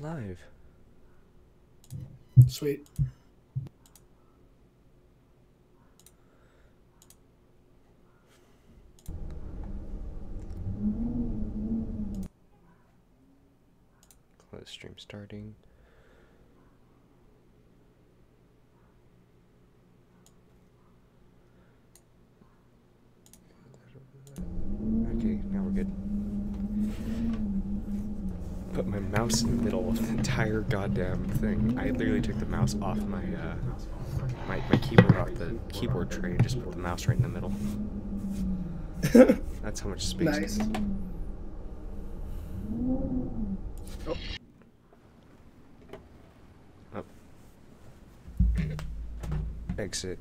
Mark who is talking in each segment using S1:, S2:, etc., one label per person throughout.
S1: alive.
S2: Sweet.
S1: Close stream starting. Okay, now we're good. Put my mouse in the middle of the entire goddamn thing. I literally took the mouse off my keyboard off the keyboard tray and just put the mouse right in the middle. That's how much space.
S2: Nice.
S1: Oh. Oh. Exit.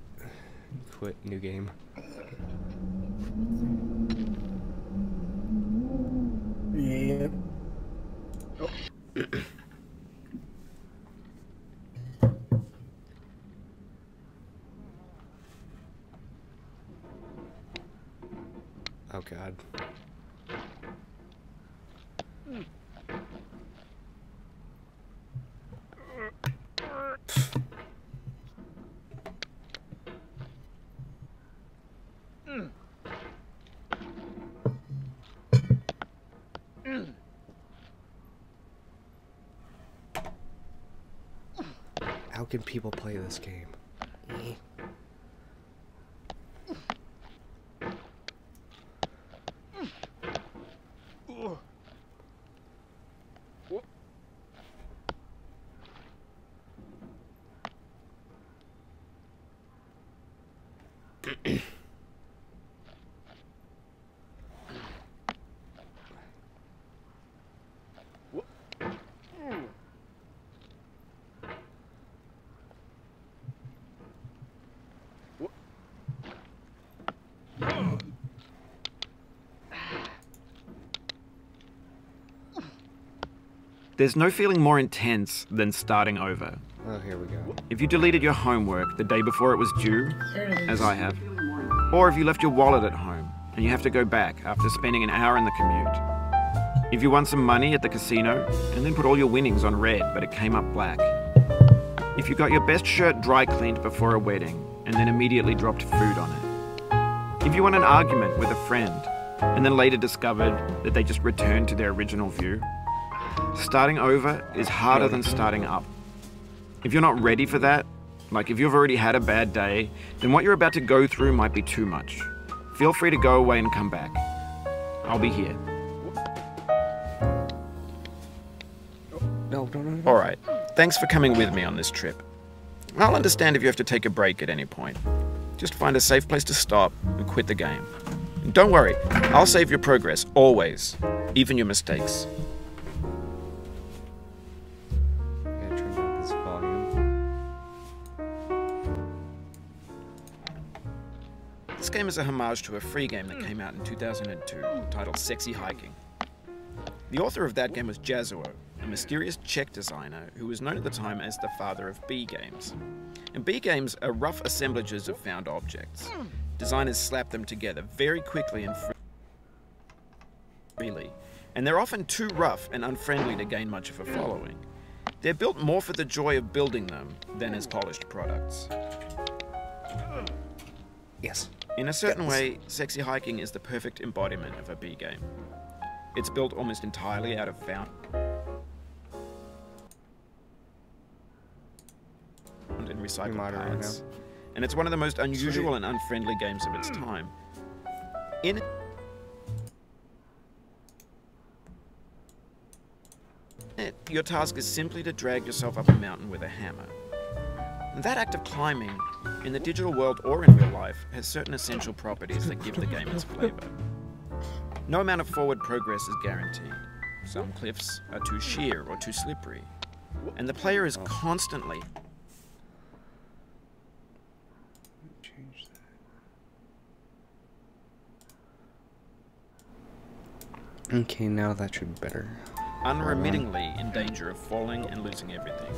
S1: Quit. New game.
S2: Yep.
S1: Oh. Oh God. How can people play this game?
S3: There's no feeling more intense than starting over.
S1: Oh, here we go.
S3: If you deleted your homework the day before it was due, as I have, or if you left your wallet at home and you have to go back after spending an hour in the commute. If you won some money at the casino and then put all your winnings on red but it came up black. If you got your best shirt dry cleaned before a wedding and then immediately dropped food on it. If you won an argument with a friend and then later discovered that they just returned to their original view. Starting over is harder than starting up. If you're not ready for that, like if you've already had a bad day, then what you're about to go through might be too much. Feel free to go away and come back. I'll be here.
S1: No.
S3: Alright, thanks for coming with me on this trip. I'll understand if you have to take a break at any point. Just find a safe place to stop and quit the game. And don't worry, I'll save your progress, always. Even your mistakes. This game is a homage to a free game that came out in 2002, titled Sexy Hiking. The author of that game was Jazuo, a mysterious Czech designer who was known at the time as the father of B games. And B games are rough assemblages of found objects. Designers slap them together very quickly and freely, and they're often too rough and unfriendly to gain much of a following. They're built more for the joy of building them than as polished products.
S1: Yes.
S3: In a certain way, Sexy Hiking is the perfect embodiment of a B game. It's built almost entirely out of found and recycled parts, and it's one of the most unusual and unfriendly games of its time. In it, your task is simply to drag yourself up a mountain with a hammer. And that act of climbing, in the digital world or in real life, has certain essential properties that give the game its flavor. No amount of forward progress is guaranteed. Some cliffs are too sheer or too slippery, and the player is constantly
S1: Change that. Okay, now that should be better.
S3: unremittingly in danger of falling and losing everything.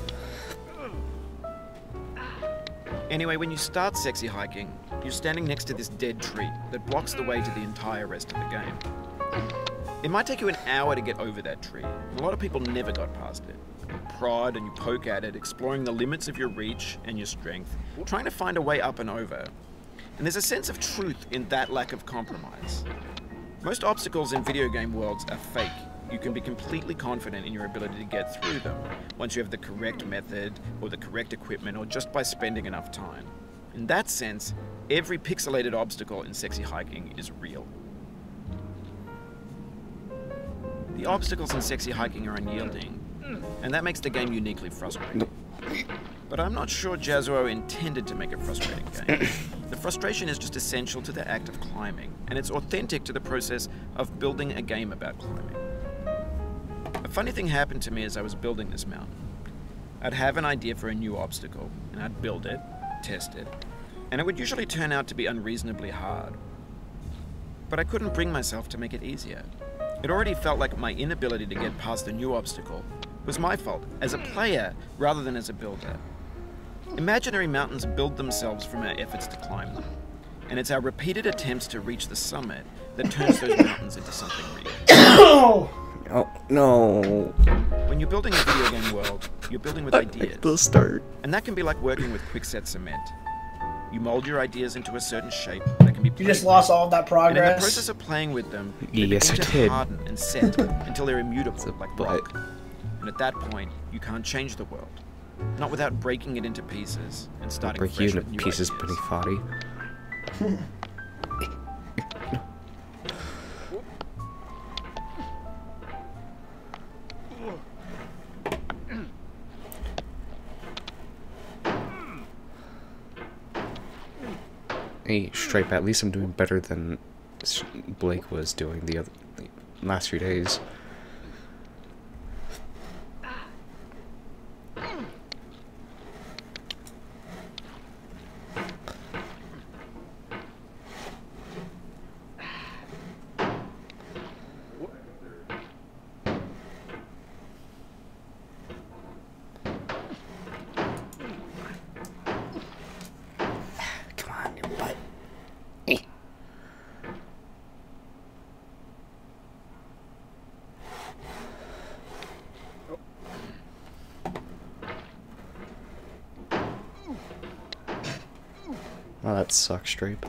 S3: Anyway, when you start Sexy Hiking, you're standing next to this dead tree that blocks the way to the entire rest of the game. It might take you an hour to get over that tree, and a lot of people never got past it. prod and you poke at it, exploring the limits of your reach and your strength, trying to find a way up and over. And there's a sense of truth in that lack of compromise. Most obstacles in video game worlds are fake. You can be completely confident in your ability to get through them once you have the correct method or the correct equipment or just by spending enough time. In that sense, every pixelated obstacle in Sexy Hiking is real. The obstacles in Sexy Hiking are unyielding, and that makes the game uniquely frustrating. But I'm not sure Jazzuo intended to make a frustrating game. The frustration is just essential to the act of climbing, and it's authentic to the process of building a game about climbing. A funny thing happened to me as I was building this mountain. I'd have an idea for a new obstacle, and I'd build it, test it, and it would usually turn out to be unreasonably hard. But I couldn't bring myself to make it easier. It already felt like my inability to get past the new obstacle was my fault as a player rather than as a builder. Imaginary mountains build themselves from our efforts to climb them, and it's our repeated attempts to reach the summit that turns those mountains into something real.
S1: Oh, no.
S3: When you're building a video game world, you're building with ideas.
S1: Let's start.
S3: And that can be like working with quickset cement. You mold your ideas into a certain shape that can be
S2: You just lost all of that
S3: and
S2: progress.
S3: in the process of playing with them, they
S1: Yes,
S3: begin
S1: I
S3: to
S1: did.
S3: harden and set until they're immutable, like
S1: butt.
S3: rock. And at that point, you can't change the world. Not without breaking it into pieces and
S1: I'll
S3: starting
S1: break you
S3: fresh
S1: into
S3: with new
S1: pieces,
S3: ideas.
S1: Penny Foddy. Hey, Stripe, at least I'm doing better than Blake was doing the last few days. Come on, you butt. Oh, that sucks, Stripe.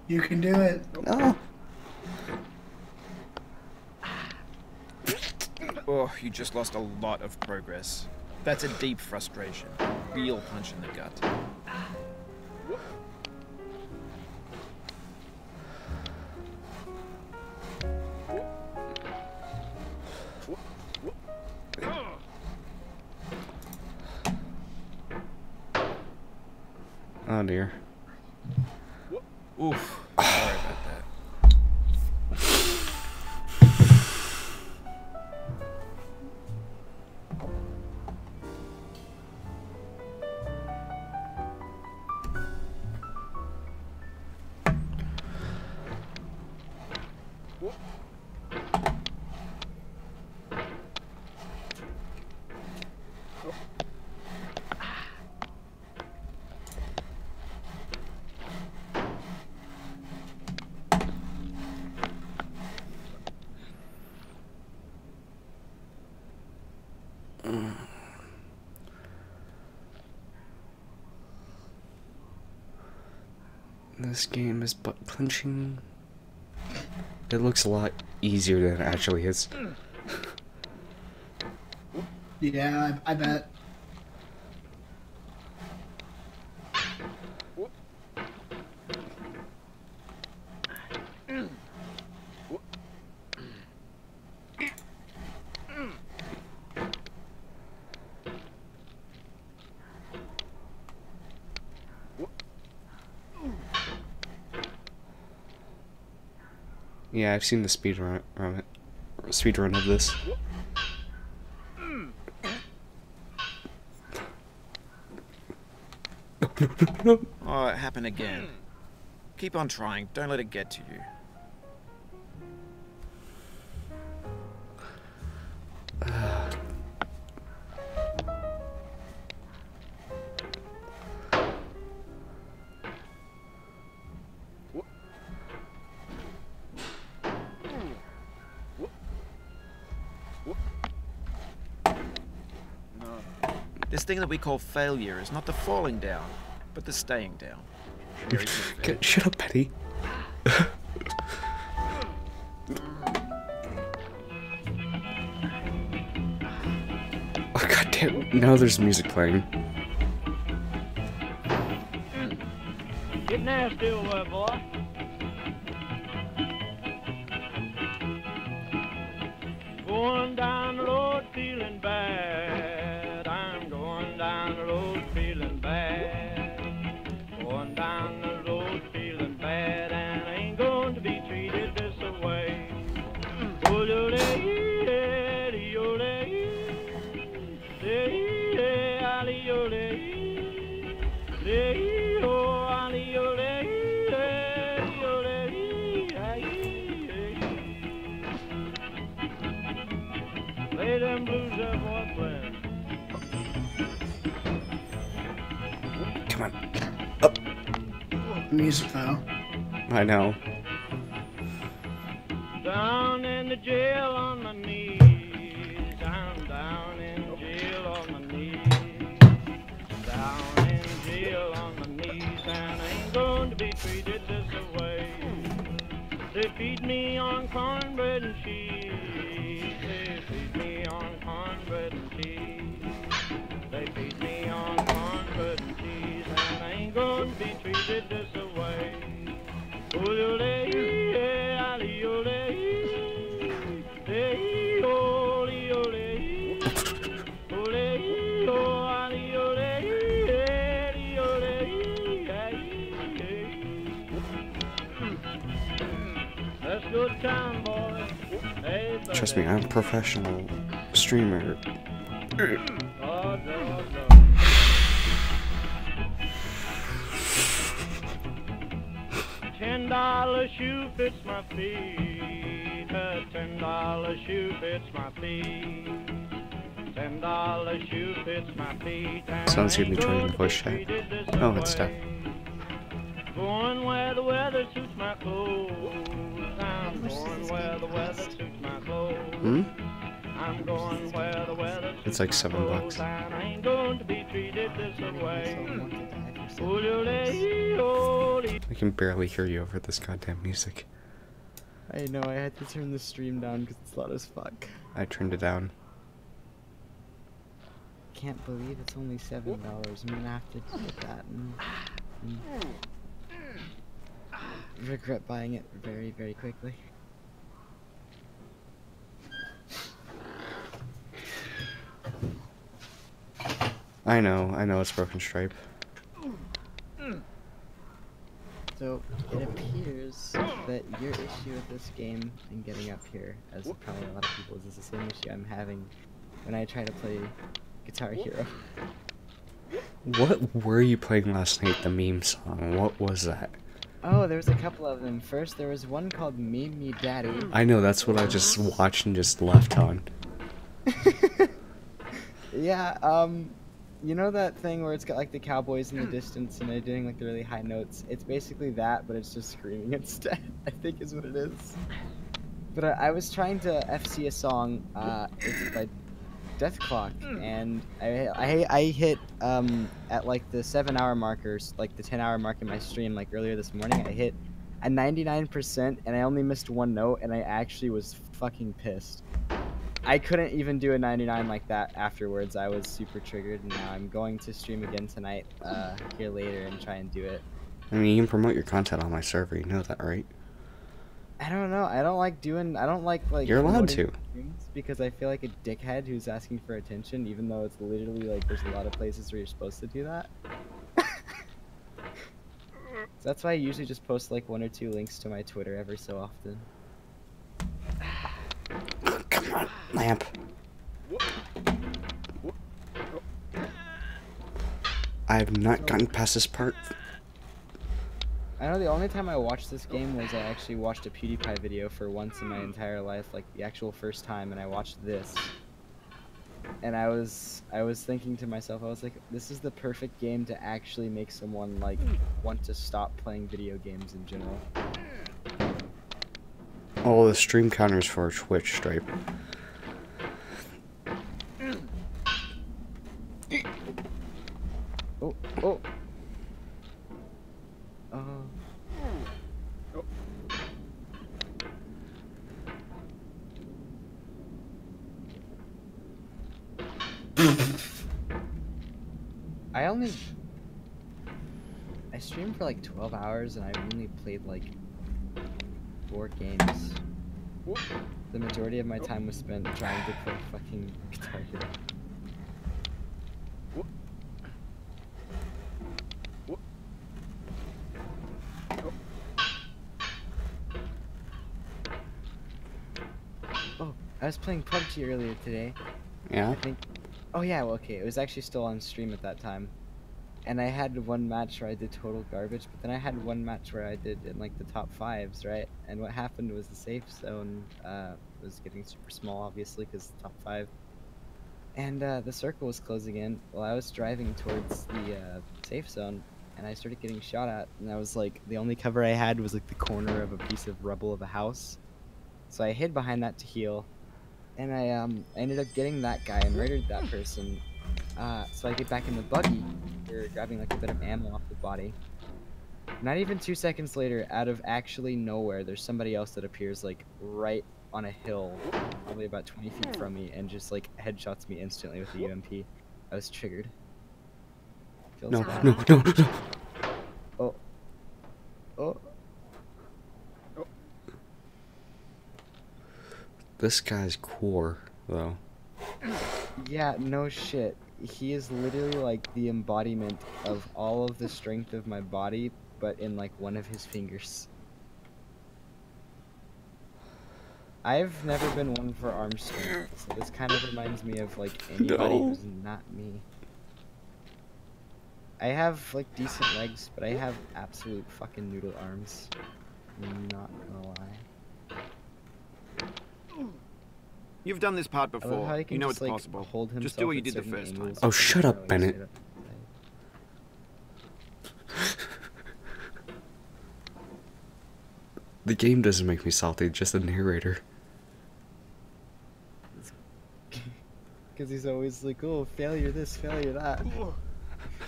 S2: You can do it.
S1: No.
S3: Oh, you just lost a lot of progress. That's a deep frustration. Real punch in the gut.
S1: Oh dear.
S3: Oof. Sorry about that.
S1: This game is butt clenching. It looks a lot easier than it actually is.
S2: Yeah, I bet.
S1: Yeah, I've seen the speed run of this.
S3: Oh, it happened again. Keep on trying. Don't let it get to you. This thing that we call failure is not the falling down, but the staying down. Very good.
S1: Shut up, Betty. Oh, goddamn. Now there's music playing.
S4: Get nasty over, boy. Going down the road feeling bad. I'm going down the road feeling bad. Going down the road feeling bad, and I ain't going to be treated this way. Lay them blues up, boy, playing.
S1: Come on. Up.
S2: Music though.
S1: I know.
S4: Down in the jail on my knees. I'm down in jail on my knees. Down in jail on my knees, and I ain't going to be treated this way. They feed me on cornbread and cheese. They feed me on cornbread and cheese. They feed me on cornbread and cheese, and I ain't going to be treated this way. That's good time, boy. Hey,
S1: Trust me, I'm a professional streamer.
S4: $10 shoe fits my feet. A $10 shoe fits my feet. $10 shoe fits my feet.
S1: Sounds like you're trying to push it. Oh, it's stuck.
S4: Going where the weather suits my clothes. I'm going where the weather suits my clothes.
S1: Hmm?
S4: I'm going where the weather suits
S1: It's like $7.
S4: and I ain't going to be treated this way.
S1: I can barely hear you over this goddamn music.
S5: I know, I had to turn the stream down because it's loud as fuck.
S1: I turned it down.
S5: Can't believe it's only $7. I'm gonna have to get that and regret buying it very, very quickly.
S1: I know it's Broken Stripe.
S5: So, it appears that your issue with this game and getting up here, as probably a lot of people's, is the same issue I'm having when I try to play Guitar Hero.
S1: What were you playing last night, the meme song? What was that?
S5: Oh, there was a couple of them. First, there was one called Meme Me Daddy.
S1: I know, that's what I just watched and just left on.
S5: Yeah, you know that thing where it's got like the cowboys in the distance and they're doing like the really high notes? It's basically that, but it's just screaming instead, I think is what it is. But I was trying to FC a song, it's by Death Clock, and I hit, at like the 7-hour markers, like the 10-hour mark in my stream, like earlier this morning, I hit a 99% and I only missed one note and I actually was fucking pissed. I couldn't even do a 99 like that afterwards. I was super triggered, and now I'm going to stream again tonight, here later, and try and do it.
S1: I mean, you can promote your content on my server, you know that, right?
S5: I don't know. I don't like
S1: You're allowed to.
S5: things because I feel like a dickhead who's asking for attention, even though it's literally like there's a lot of places where you're supposed to do that. So that's why I usually just post like 1 or 2 links to my Twitter every so often.
S1: Come on, lamp. I have not gotten past this part.
S5: I know the only time I watched this game was I actually watched a PewDiePie video for once in my entire life, like the actual first time, and I watched this. And I was thinking to myself, I was like, this is the perfect game to actually make someone like want to stop playing video games in general.
S1: Oh, the stream counters for Twitch, Stripe.
S5: Oh, oh. I streamed for like 12 hours and I only played like 4 games. The majority of my time was spent trying to play fucking Guitar Hero. Oh, I was playing PUBG earlier today.
S1: Yeah?
S5: I think. Oh yeah, well, okay. It was actually still on stream at that time. And I had one match where I did total garbage, but then I had one match where I did in like the top 5s, right? And what happened was the safe zone was getting super small, obviously, because top 5. And the circle was closing in while I was driving towards the safe zone, and I started getting shot at. And I was like, the only cover I had was like the corner of a piece of rubble of a house. So I hid behind that to heal, and I ended up getting that guy and murdered that person. So I get back in the buggy, we're grabbing like a bit of ammo off the body. Not even 2 seconds later, out of actually nowhere, there's somebody else that appears like right on a hill, probably about 20 feet from me, and just like headshots me instantly with the UMP. I was triggered. Feels
S1: No,
S5: bad.
S1: no, no, no.
S5: Oh. Oh.
S1: This guy's core, though.
S5: Yeah, no shit. He is literally like the embodiment of all of the strength of my body, but in like one of his fingers. I've never been one for arm strength, so this kind of reminds me of like anybody who's not me. I have like decent legs, but I have absolute fucking noodle arms. I'm not gonna lie.
S3: You've done this part
S5: I love
S3: before.
S5: how he can
S3: You know
S5: just,
S3: it's
S5: like,
S3: possible.
S5: hold
S3: Just
S5: himself
S3: do what you
S5: at
S3: did the
S5: certain
S3: first time.
S5: angles
S1: Oh,
S5: and
S1: shut up,
S5: really
S1: Bennett.
S5: straight up.
S1: The game doesn't make me salty, just the narrator.
S5: Because he's always like, oh, failure this, failure that.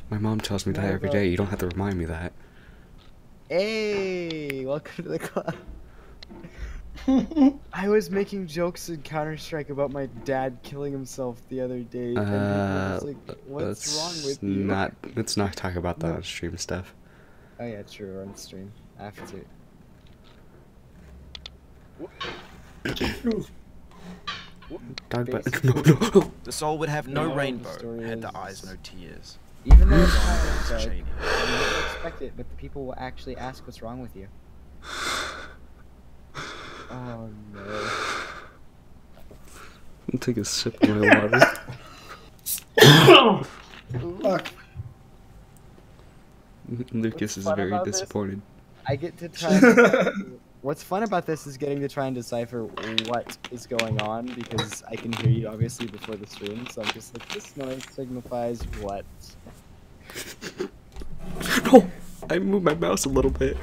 S1: My mom tells me that
S5: No,
S1: every
S5: no.
S1: day. You don't have to remind me that.
S5: Hey, welcome to the club. I was making jokes in Counter-Strike about my dad killing himself the other day, and people were just like, what's wrong with you?
S1: Let's not talk about that
S5: No.
S1: on stream stuff.
S5: Oh yeah, true, we're on stream. I have to.
S1: Dog butt.
S5: Basically-
S1: No.
S3: The soul would have
S5: No,
S3: no
S5: the
S3: rainbow
S5: story
S3: had the
S5: is-
S3: eyes no tears.
S5: Even though it's Counter-Strike,
S3: Shady.
S5: you never expect it, but the people will actually ask what's wrong with you. Oh no.
S1: I'll take a sip of my water.
S2: Fuck.
S1: Lucas is
S5: fun
S1: very
S5: about this?
S1: disappointed.
S5: I get to try. What's fun about this is getting to try and decipher what is going on, because I can hear you obviously before the stream, so I'm just like, this noise signifies what?
S1: No! I moved my mouse a little bit.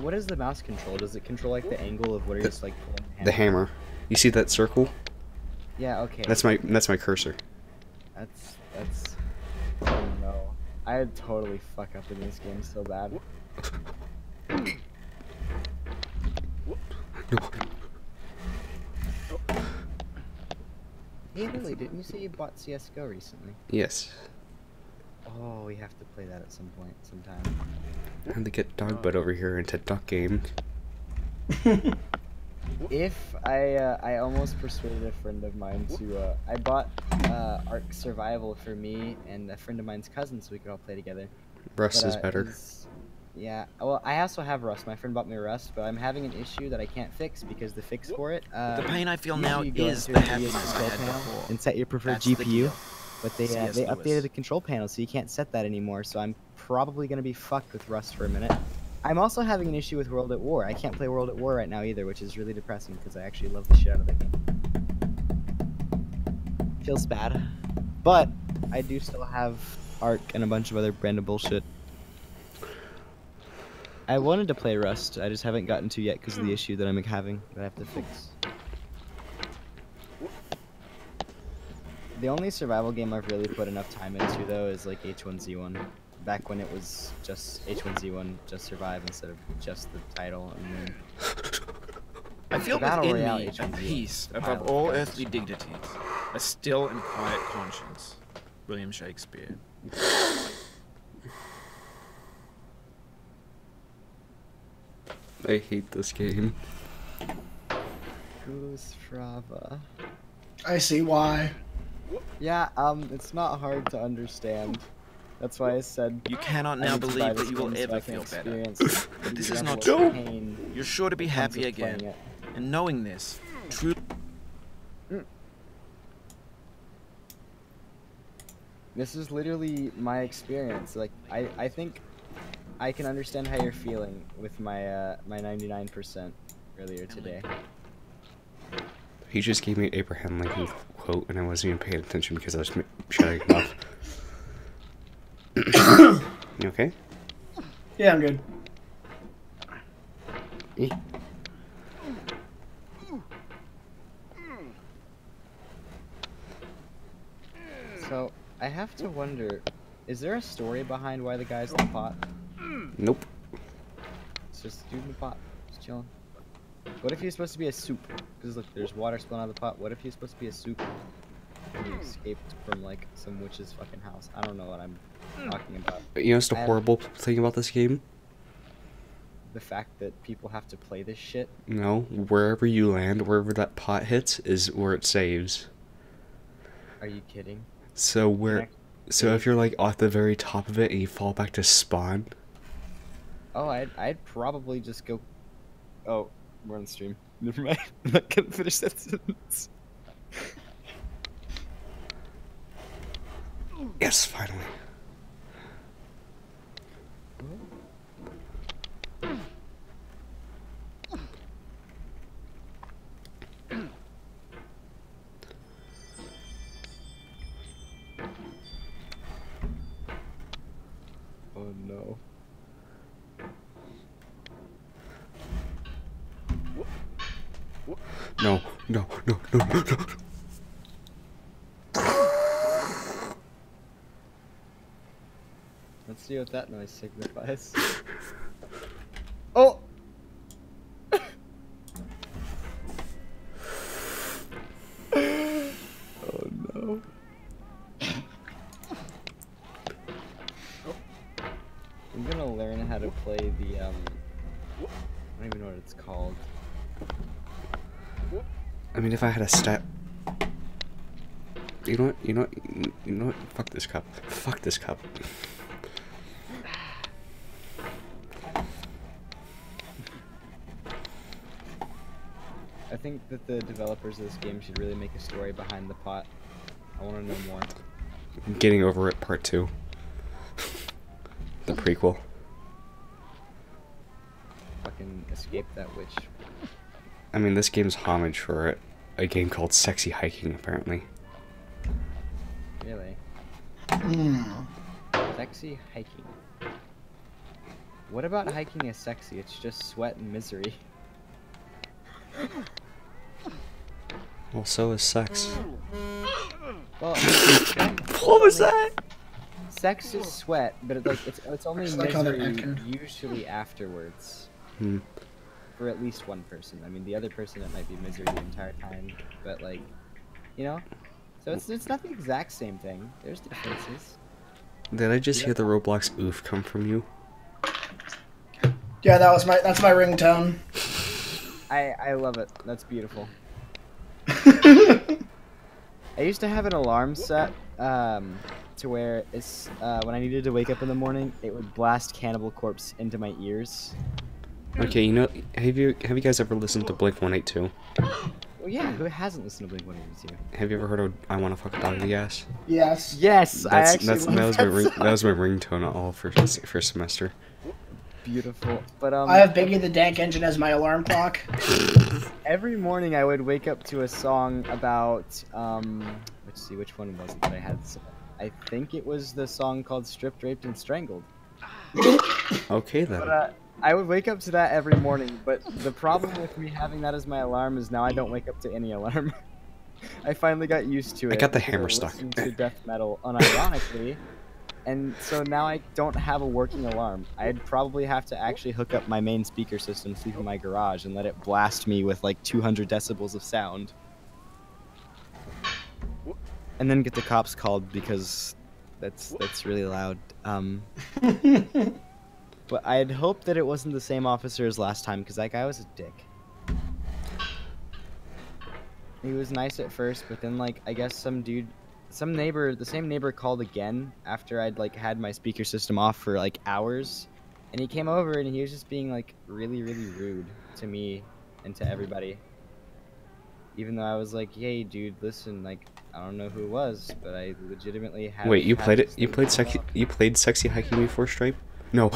S5: What does the mouse control? Does it control like the angle of what you're just like pulling
S1: The hammer. You see that circle?
S5: Yeah, okay.
S1: That's my cursor.
S5: That's oh no. I'd totally fuck up in this game so bad.
S1: No.
S5: Hey Lily, didn't you say you bought CSGO recently?
S1: Yes.
S5: Oh, we have to play that at some point, sometime.
S1: I had to get dog butt over here into duck game.
S5: If I almost persuaded a friend of mine to I bought Ark Survival for me and a friend of mine's cousin so we could all play together.
S1: Rust
S5: But,
S1: is better.
S5: Yeah, well, I also have Rust. My friend bought me Rust, but I'm having an issue that I can't fix because the fix for it.
S3: The pain I feel now
S5: usually you go
S3: is
S5: into
S3: the
S5: your GPU
S3: happiness I
S5: control
S3: had
S5: panel
S3: before.
S5: and set your preferred
S3: That's the
S5: GPU.
S3: deal.
S5: But they
S3: C.S.
S5: they
S3: Lewis.
S5: updated the control panel, so you can't set that anymore. So I'm probably gonna be fucked with Rust for a minute. I'm also having an issue with World at War. I can't play World at War right now either, which is really depressing because I actually love the shit out of that game. Feels bad, but I do still have Ark and a bunch of other random bullshit. I wanted to play Rust, I just haven't gotten to yet because of the issue that I'm having that I have to fix. The only survival game I've really put enough time into though is like H1Z1. Back when it was just H1Z1, just survive instead of just the title. And then
S3: I feel
S5: Battle
S3: within
S5: Royale
S3: me a
S5: H1Z1
S3: peace above
S5: pilot
S3: all
S5: guns.
S3: earthly dignities, a still and quiet conscience. William Shakespeare.
S1: I hate this game.
S5: Goose Frava.
S2: I see why.
S5: Yeah, it's not hard to understand. That's why I said
S3: You cannot
S5: I
S3: now
S5: need to buy
S3: believe
S5: this
S3: that you will
S5: game so
S3: ever
S5: I can
S3: feel better.
S5: experience
S3: But this
S5: the
S3: is not
S5: level of
S3: true.
S5: pain
S3: You're sure to be
S5: that comes
S3: happy
S5: with playing
S3: again.
S5: it.
S3: And knowing this, true.
S5: This is literally my experience. Like, I think I can understand how you're feeling with my my 99% earlier today.
S1: He just gave me an Abraham Lincoln quote, and I wasn't even paying attention because I was shutting him off. You okay?
S2: Yeah, I'm good.
S1: Eh.
S5: So, I have to wonder, is there a story behind why the guy's in the pot?
S1: Nope.
S5: It's just a dude in the pot, just chilling. What if he's supposed to be a soup? Because look, there's water spilling out of the pot. What if he's supposed to be a soup? And he escaped from like some witch's fucking house. I don't know what I'm talking about.
S1: You know what's the
S5: I have-
S1: horrible thing about this game?
S5: The fact that people have to play this shit.
S1: No, wherever you land, wherever that pot hits, is where it saves.
S5: Are you kidding?
S1: So where, so if you're like off the very top of it and you fall back to spawn,
S5: Oh, I'd probably just go. Oh, we're on stream. Never mind. I'm not gonna finish that sentence.
S1: yes, finally.
S5: Oh no.
S1: No, no, no, no, no, no.
S5: Let's see what that noise signifies. Oh! Oh no. I'm gonna learn how to play the, I don't even know what it's called.
S1: I mean, if I had a stat. You know what? You know what? You know what? Fuck this cup. Fuck this cup.
S5: I think that the developers of this game should really make a story behind the pot. I want to know more.
S1: Getting Over It Part 2. The prequel.
S5: Fucking escape that witch.
S1: I mean, this game's homage for a game called Sexy Hiking, apparently.
S5: Really?
S2: Mm.
S5: Sexy hiking. What about hiking is sexy? It's just sweat and misery.
S1: Well, so is sex.
S5: Well,
S1: What was that?
S5: sex is sweat, but it's only
S2: Just like how they're
S5: misery
S2: anchored.
S5: usually afterwards.
S1: Hmm.
S5: For at least one person. I mean, the other person it might be misery the entire time, but like, you know. So it's not the exact same thing. There's differences.
S1: Did I just hear the Roblox oof come from you?
S2: Yeah, that's my ringtone.
S5: I love it. That's beautiful. I used to have an alarm set to where it's when I needed to wake up in the morning, it would blast Cannibal Corpse into my ears.
S1: Okay, you know, have you guys ever listened to Blink 182?
S5: Well, yeah, who hasn't listened to Blink 182?
S1: Have you ever heard of I Wanna Fuck a Dog in the Ass?
S2: Yes.
S5: Yes, I actually love
S1: that was my
S5: song.
S1: that was my ringtone all for semester.
S5: Beautiful, but
S2: I have Biggie the Dank Engine as my alarm clock.
S5: every morning I would wake up to a song about let's see, which one was it that I had? I think it was the song called "Stripped, Raped, and Strangled."
S1: Okay then.
S5: But I would wake up to that every morning. But the problem with me having that as my alarm is now I don't wake up to any alarm. I finally got used to it.
S1: I got the
S5: because
S1: hammer
S5: I
S1: stuck.
S5: listened to death metal unironically, and so now I don't have a working alarm. I'd probably have to actually hook up my main speaker system, sleep in my garage, and let it blast me with like 200 decibels of sound. And then get the cops called because that's really loud. But I'd hoped that it wasn't the same officer as last time because that guy was a dick. He was nice at first, but then like I guess the same neighbor called again after I'd like had my speaker system off for like hours, and he came over and he was just being like really rude to me and to everybody. Even though I was like, "Hey, dude, listen, like I don't know who it was, but I legitimately have."
S1: Wait, you
S5: had
S1: played it?
S5: this
S1: You
S5: thing
S1: played
S5: come
S1: sexy?
S5: up."
S1: You played Sexy Hiking before Stripe? No.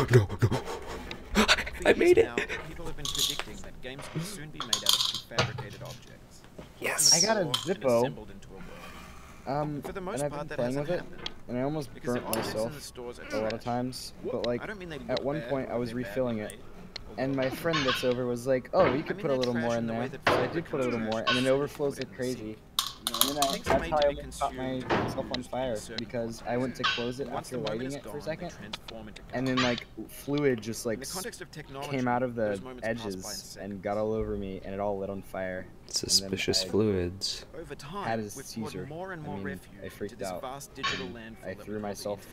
S1: I made it.
S3: Now, people have been predicting that games will soon be made out of prefabricated objects.
S1: Yes.
S5: I got a
S3: And
S5: Zippo.
S3: assembled into a world. For the most
S5: And I've
S3: part,
S5: been
S3: that
S5: playing
S3: hasn't
S5: with it,
S3: happened.
S5: and I almost
S3: Because the
S5: burnt
S3: objects in the
S5: myself
S3: stores are
S5: a lot of
S3: trash.
S5: times. But like
S3: I don't mean they
S5: at
S3: look
S5: one
S3: bad
S5: point, I
S3: or
S5: was
S3: they're
S5: refilling
S3: badly
S5: it.
S3: made,
S5: And my
S3: although-
S5: friend that's over was like, "Oh, you
S3: I
S5: could
S3: mean,
S5: put a
S3: they're
S5: little
S3: trash
S5: more
S3: in
S5: in
S3: the
S5: there."
S3: way that
S5: So I
S3: fabric
S5: did put a little
S3: becomes
S5: more,
S3: trash
S5: and then it
S3: as
S5: overflows
S3: soon as
S5: like
S3: you put it in the
S5: crazy.
S3: No,
S5: And then
S3: things are
S5: that's
S3: made
S5: how
S3: to
S5: I
S3: be
S5: almost caught
S3: consumed
S5: myself on
S3: used
S5: fire
S3: in a certain
S5: because I went to close it
S3: Once
S5: after
S3: the moment
S5: lighting
S3: is
S5: it for a
S3: gone, they
S5: second,
S3: transform into
S5: and then like fluid just like
S3: In the context of technology,
S5: came out of the
S3: those moments pass by in
S5: edges
S3: seconds.
S5: and got all over me, and it all lit on fire.
S1: Suspicious
S5: I-
S1: fluids.
S3: Over
S5: had
S3: time,
S5: a
S3: we've poured
S5: seizure.
S3: more and
S5: I
S3: more
S5: mean,
S3: refuge
S5: I freaked
S3: into this
S5: out.
S3: vast digital
S5: And
S3: landfill
S5: I
S3: that we
S5: threw
S3: call the
S5: myself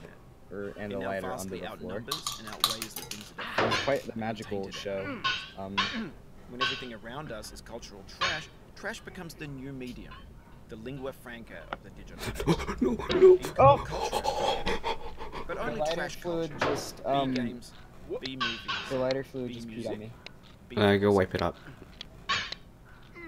S3: internet.
S5: and
S3: It
S5: a
S3: now
S5: lighter
S3: vastly
S5: onto the floor.
S3: outnumbers and outweighs the things that
S5: It
S3: are
S5: was quite the
S3: and
S5: magical
S3: tainted.
S5: show.
S3: When everything around us is cultural trash, trash becomes the new medium, the lingua franca of the digital.
S1: No.
S3: Oh! Culture. But
S5: The
S3: only
S5: lighter
S3: trash
S5: fluid
S3: culture.
S5: just
S3: B games, B movies,
S5: the lighter fluid
S3: B
S5: just peed
S3: music,
S5: on me.
S3: B
S1: Go
S3: philosophy.
S1: wipe it up.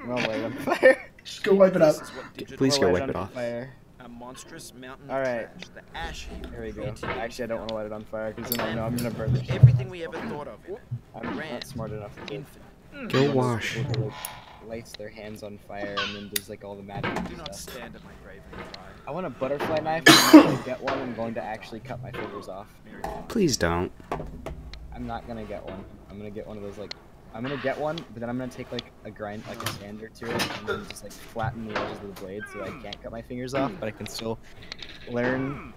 S5: I'll light it on fire.
S2: Just go wipe it up.
S3: This is what digital
S1: Please
S5: I'll
S1: go
S5: light
S1: wipe
S5: on
S1: it off.
S5: Fire.
S3: a monstrous mountain
S5: All
S3: of
S5: right.
S3: trash, the ash heap.
S5: There we go.
S3: creativity
S5: Actually, I don't want to
S3: found.
S5: light it on fire because
S3: A
S5: then I know I'm gonna burn
S3: landfill
S5: the
S3: with everything we ever thought of in it.
S5: I'm
S3: Grand,
S5: not smart enough to
S3: infinite.
S1: Go wash.
S5: people who, like, lights their hands on fire and then does like all the magic
S3: Do not
S5: stuff.
S3: stand at my grave and cry.
S5: I want a butterfly knife. And when I get one, I'm going to actually cut my fingers off.
S1: Please don't.
S5: I'm not gonna get one. I'm gonna get one of those like. I'm gonna get one, but then I'm gonna take like a sander to it, and then just like flatten the edges of the blade so I can't cut my fingers off, but I can still learn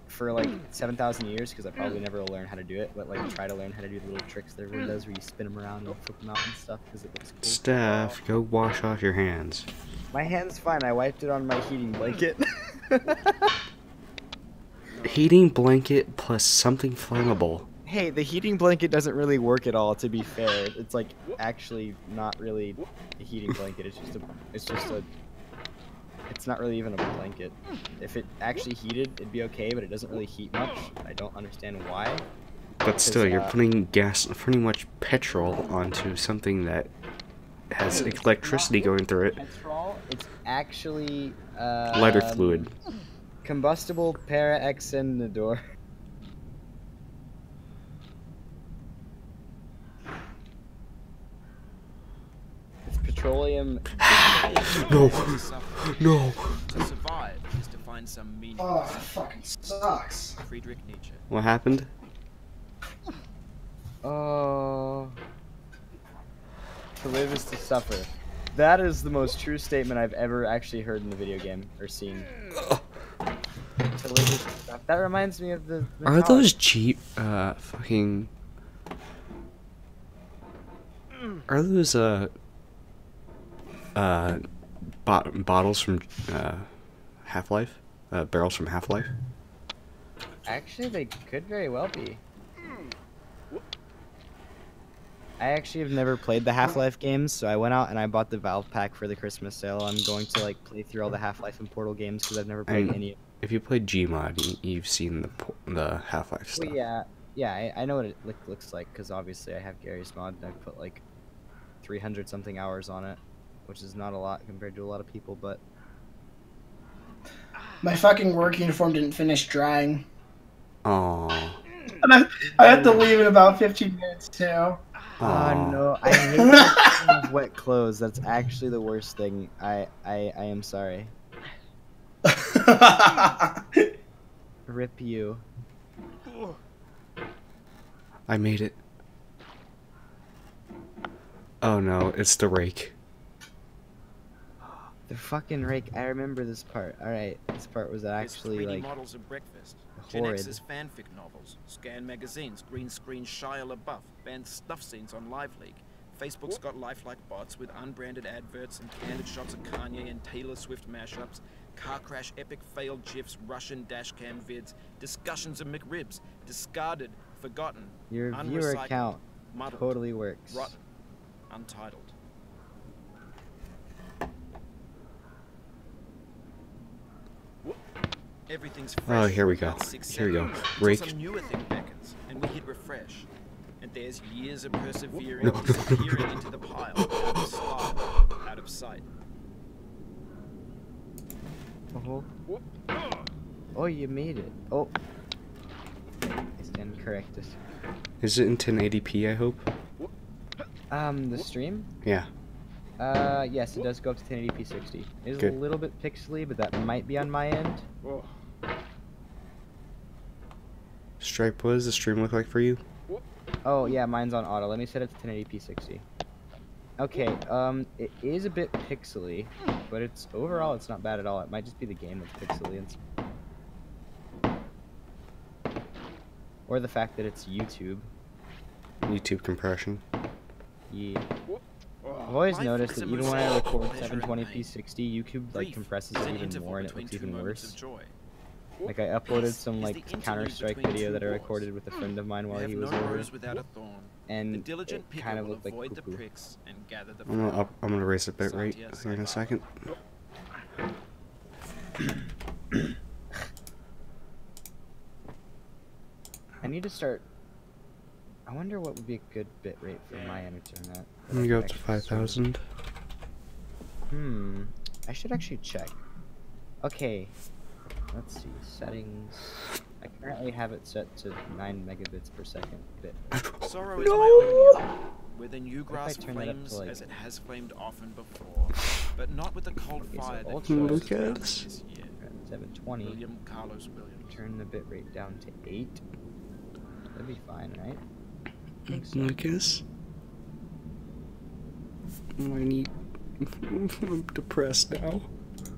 S5: for like 7,000 years because I probably never will learn how to do it. But like try to learn how to do the little tricks that everyone does, where you spin them around and flip them out and stuff because it looks cool.
S1: Steph, go wash off your hands.
S5: My hand's fine. I wiped it on my heating blanket.
S1: Heating blanket plus something flammable.
S5: Hey, the heating blanket doesn't really work at all. To be fair, it's like actually not really a heating blanket. It's not really even a blanket. If it actually heated, it'd be okay, but it doesn't really heat much. I don't understand why.
S1: But still, you're putting pretty much petrol onto something that has electricity going through it.
S5: Petrol, it's actually
S1: Lighter fluid.
S5: Combustible para-extendedor. It's petroleum.
S1: No. No.
S3: To survive is to find some meaning.
S2: Oh, that fucking sucks.
S3: Friedrich Nietzsche.
S1: What happened?
S5: Oh. To live is to suffer. That is the most true statement I've ever actually heard in a video game or seen. To live is to suffer. That reminds me of the
S1: Are those cheap, fucking... Are those, bottles from, Half-Life? Barrels from Half-Life?
S5: Actually, they could very well be. I actually have never played the Half-Life games, so I went out and I bought the Valve pack for the Christmas sale. I'm going to like play through all the Half-Life and Portal games because I've never played any.
S1: If you played Gmod, you've seen the Half-Life stuff.
S5: Well, yeah, I know what it looks like because obviously I have Gary's mod and I've put like 300 something hours on it, which is not a lot compared to a lot of people, but
S2: My fucking work uniform didn't finish drying.
S1: Oh.
S2: And I have to leave in about 15 minutes too.
S5: oh no, I hate the feeling of wet clothes. That's actually the worst thing. I am sorry. Rip you.
S1: I made it. Oh no, it's the rake.
S5: The fucking rake. I remember this part. Alright, this part was actually
S3: There's 3D
S5: like
S3: models of breakfast. Gen
S5: horrid.
S3: X's fanfic novels, scan magazines, green screen Shia LaBeouf, banned stuff scenes on Live League. Facebook's got lifelike bots with unbranded adverts and candid shots of Kanye and Taylor Swift mashups, car crash epic failed gifs, Russian dashcam vids, discussions of McRibs, discarded, forgotten,
S5: Your viewer
S3: unrecycled,
S5: count
S3: muddled,
S5: totally works.
S3: rotten, untitled. Everything's fresh.
S1: Oh, here we go.
S3: About 6
S1: Here we go.
S3: seconds,
S1: Rake.
S3: until some newer thing beckons, and we hit refresh. And there's years of persevering,
S1: No.
S3: disappearing into the pile, out of style, out of sight.
S5: Oh. Oh, you made it. Oh. I stand corrected.
S1: Is it in 1080p, I hope?
S5: The stream?
S1: Yeah.
S5: Yes, it does go up to 1080p 60. It is
S1: Good.
S5: a little bit pixely, but that might be on my end.
S1: Stripe, what does the stream look like for you?
S5: Oh, yeah, mine's on auto. Let me set it to 1080p 60. Okay, it is a bit pixely, but it's overall it's not bad at all. It might just be the game that's pixely and or the fact that it's YouTube.
S1: YouTube compression.
S5: Yeah. I've always
S3: Life
S5: noticed
S3: is
S5: that
S3: a
S5: even when I
S3: mosaic of
S5: record
S3: pleasure and
S5: 720p
S3: pain.
S5: 60, YouTube like
S3: Grief
S5: compresses
S3: is
S5: it
S3: an
S5: even
S3: interval
S5: more and it
S3: between
S5: looks
S3: two
S5: even
S3: moments
S5: worse.
S3: of joy.
S5: Like I uploaded
S3: Peace
S5: some
S3: is
S5: like
S3: the interlude
S5: Counter-Strike
S3: between
S5: video
S3: two
S5: that I
S3: wars.
S5: recorded with a friend of mine
S3: You
S5: while
S3: have
S5: he was
S3: no
S5: over,
S3: rose without a thorn. The
S5: and
S3: diligent
S5: it
S3: picker
S5: kind of
S3: will
S5: looked like
S3: avoid the
S5: poo-poo.
S3: pricks and gather the
S1: I'm gonna raise the bit rate
S3: Satya
S1: here in a
S3: Sai
S1: second.
S5: I need to start. I wonder what would be a good bit rate for my internet.
S1: I'm gonna go up to 5,000.
S5: I should actually check. Okay, let's see. Settings. I currently have it set to 9 megabits per second bit.
S3: Sorrow is my own young, where the new grass
S5: turn that up
S3: flames
S5: to, like-
S3: as it has flamed often before, but not with the cold
S5: Okay, so
S3: fire that
S5: ultra
S3: closes
S1: is-
S3: around this year.
S5: 720.
S3: William Carlos Williams.
S5: Turn the bit rate down to 8. That'd be fine, right? I think so.
S1: Lucas? I need. I'm depressed now.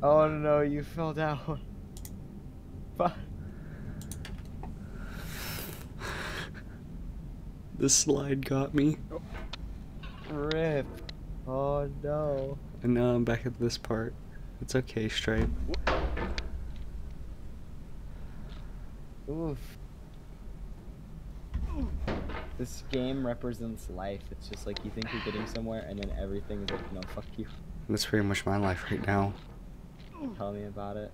S5: Oh no, you fell down. Fuck.
S1: The slide got me.
S5: Rip. Oh no.
S1: And now I'm back at this part. It's okay, Stripe.
S5: Oof. This game represents life. It's just like you think you're getting somewhere and then everything is like, no, fuck you.
S1: That's pretty much my life right now.
S5: Tell me about it.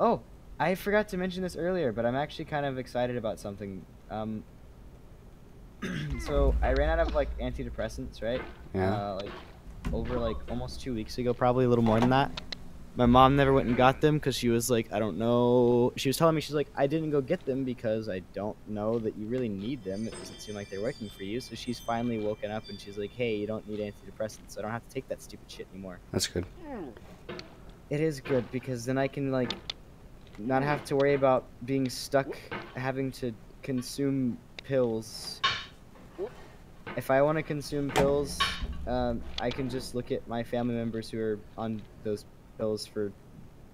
S5: Oh, I forgot to mention this earlier, but I'm actually kind of excited about something. So I ran out of like antidepressants, right?
S1: Yeah.
S5: Like over like almost 2 weeks ago, probably a little more than that. My mom never went and got them because she was like, I don't know. She was telling me, she's like, I didn't go get them because I don't know that you really need them. It doesn't seem like they're working for you. So she's finally woken up and she's like, hey, you don't need antidepressants. I don't have to take that stupid shit anymore.
S1: That's good.
S5: It is good because then I can like not have to worry about being stuck having to consume pills. If I want to consume pills, I can just look at my family members who are on those pills for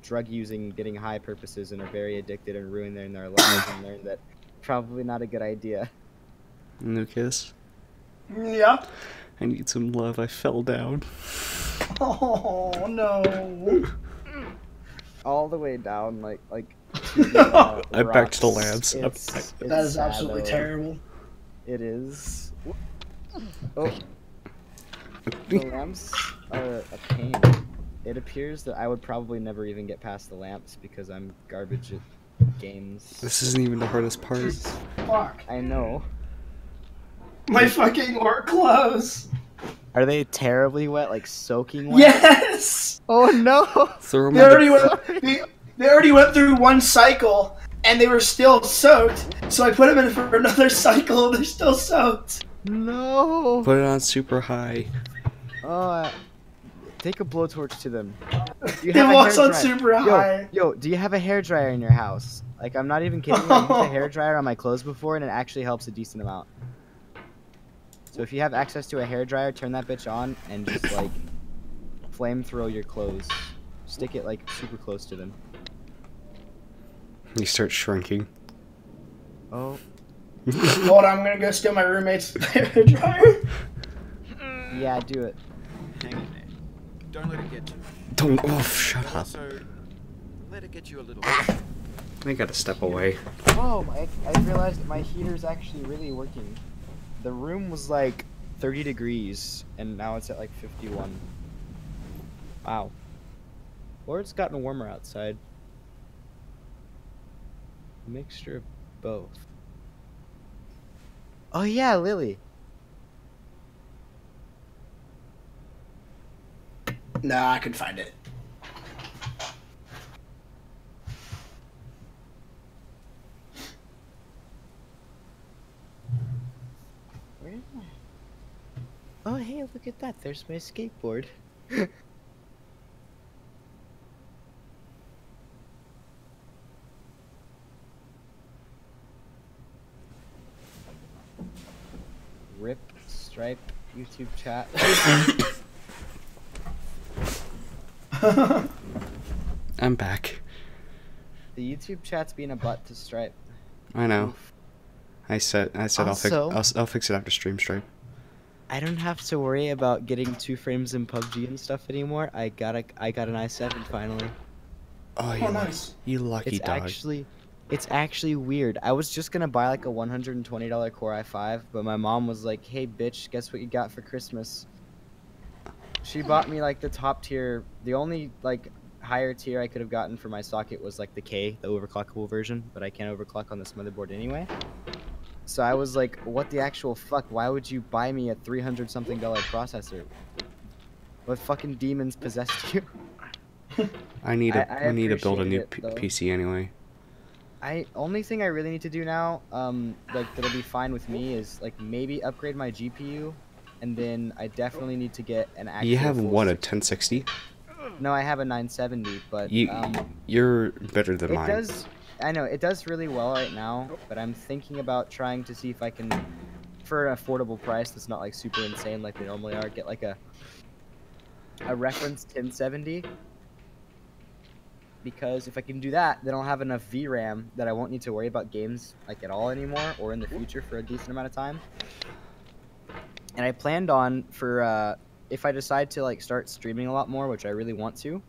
S5: drug using, getting high purposes, and are very addicted and ruining their lives, and learn that probably not a good idea.
S1: Lucas,
S2: Yeah.
S1: I need some love. I fell down.
S2: Oh no.
S5: All the way down, like
S1: I'm back to the labs.
S5: It's
S2: That is
S5: sad,
S2: absolutely
S5: though.
S2: terrible.
S5: It is. Oh, the lamps are a pain. It appears that I would probably never even get past the lamps because I'm garbage at games.
S1: This isn't even the hardest part.
S2: Fuck.
S5: I know.
S2: My fucking work clothes.
S5: Are they terribly wet, like soaking wet?
S2: Yes.
S5: Oh no!
S1: Throw 'em
S2: They
S1: on
S2: already
S1: the-
S2: went. They already went through one cycle, and they were still soaked. So I put them in for another cycle, and they're still soaked.
S5: No!
S1: Put it on super high.
S5: Take a blowtorch to them. Do you
S2: It
S5: have a
S2: walks on
S5: hairdryer?
S2: super high.
S5: Yo, do you have a hairdryer in your house? Like, I'm not even kidding you. I used a hairdryer on my clothes before, and it actually helps a decent amount. So if you have access to a hairdryer, turn that bitch on and just, like, flamethrow your clothes. Stick it like super close to them.
S1: You start shrinking.
S5: Oh.
S2: Hold on, I'm gonna go steal my roommate's dryer.
S5: Yeah, do it.
S3: Hang in there. Don't let it get you.
S1: Don't. Oh, shut up.
S3: Also, let it get you a little.
S1: I gotta step away.
S5: Oh, I realized that my heater's actually really working. The room was like 30 degrees, and now it's at like 51. Wow. Or it's gotten warmer outside. A mixture of both. Oh yeah, Lily.
S2: Nah, I can find it.
S5: Where am I? Oh hey, look at that. There's my skateboard. Rip, Stripe, YouTube chat.
S1: I'm back.
S5: The YouTube chat's being a butt to Stripe.
S1: I know. I said
S5: Also-
S1: I'll fix it after stream stripe.
S5: I don't have to worry about getting 2 frames in PUBG and stuff anymore. I got an i7 finally.
S1: Oh,
S2: Oh, nice.
S1: you lucky dog.
S5: It's actually weird. I was just gonna buy like a $120 Core i5, but my mom was like, "Hey, bitch, guess what you got for Christmas?" She bought me like the top tier. The only like higher tier I could have gotten for my socket was like the K, the overclockable version, but I can't overclock on this motherboard anyway. So I was like, "What the actual fuck? Why would you buy me a $300-something processor? What fucking demons possessed you?"
S1: I need to build a new
S5: appreciate it, though.
S1: PC anyway.
S5: Only thing I really need to do now, like that'll be fine with me, is like maybe upgrade my GPU, and then I definitely need to get an actual.
S1: You have
S5: full
S1: what, a
S5: 60
S1: 1060?
S5: No, I have a 970, but
S1: You're better than
S5: it
S1: mine.
S5: does. I know it does really well right now, but I'm thinking about trying to see if I can, for an affordable price that's not like super insane like they normally are, get like a reference 1070. Because if I can do that, then I'll have enough VRAM that I won't need to worry about games like at all anymore, or in the future for a decent amount of time. And I planned on for if I decide to like start streaming a lot more, which I really want to.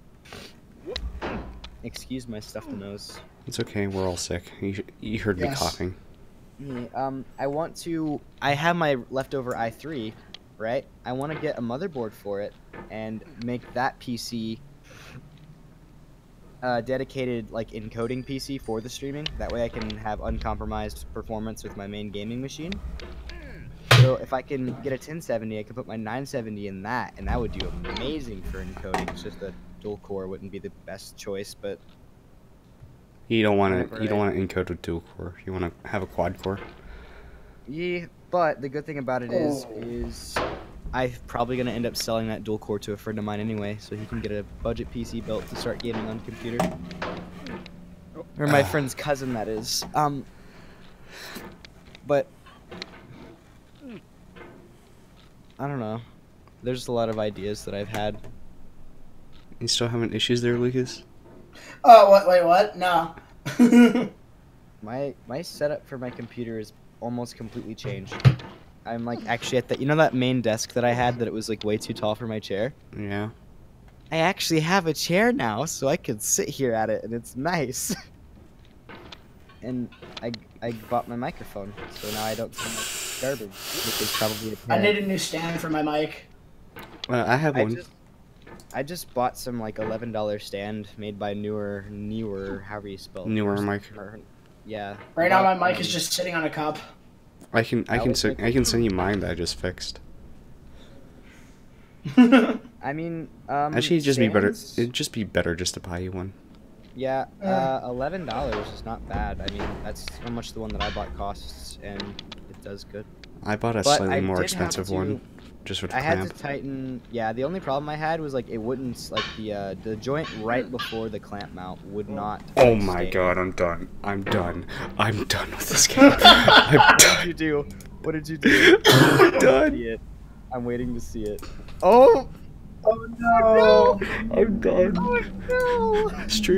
S5: Excuse my stuffed nose.
S1: It's okay, we're all sick. You heard me
S2: Yes.
S1: coughing.
S5: Yeah, I have my leftover i3, right? I want to get a motherboard for it and make that PC dedicated like encoding PC for the streaming. That way I can have uncompromised performance with my main gaming machine. So if I can get a 1070, I can put my 970 in that, and that would do amazing for encoding. It's just a dual core wouldn't be the best choice, but
S1: You don't want
S5: Whatever,
S1: to encode with dual core. You want to have a quad core.
S5: yeah. But the good thing about it is I'm probably gonna end up selling that dual core to a friend of mine anyway, so he can get a budget PC built to start gaming on computer. Or my friend's cousin, that is. But I don't know. There's a lot of ideas that I've had.
S1: You still having issues there, Lucas?
S2: Oh, what? Wait, what? No.
S5: My setup for my computer is almost completely changed. I'm like actually at that main desk that I had that it was like way too tall for my chair?
S1: Yeah.
S5: I actually have a chair now, so I can sit here at it, and it's nice. And I bought my microphone, so now I don't sound like garbage, which is probably
S2: I
S5: apparent.
S2: need a new stand for my mic.
S1: I have one.
S5: I just bought some like $11 stand made by newer, however you spell it.
S1: Newer mic.
S5: Yeah.
S2: Right now, my mic is just sitting on a cup.
S1: I can send you mine that I just fixed.
S5: I mean,
S1: Actually, it'd just be better.
S5: stands-
S1: It'd just be better just to buy you one.
S5: Yeah, $11 is not bad. I mean, that's how much the one that I bought costs, and it does good.
S1: I bought a
S5: But
S1: slightly
S5: I
S1: more
S5: did
S1: expensive
S5: have
S1: one,
S5: to-
S1: just with
S5: I had
S1: clamp.
S5: to tighten. Yeah, the only problem I had was like it wouldn't like the joint right before the clamp mount would not.
S1: Oh my
S5: stay.
S1: god, I'm done. I'm done with this game. I'm
S5: What did
S1: done.
S5: you do? What did you do?
S1: I'm done.
S5: See it. I'm waiting to see it. Oh!
S2: Oh no!
S1: I'm done.
S5: Oh no!
S1: Stream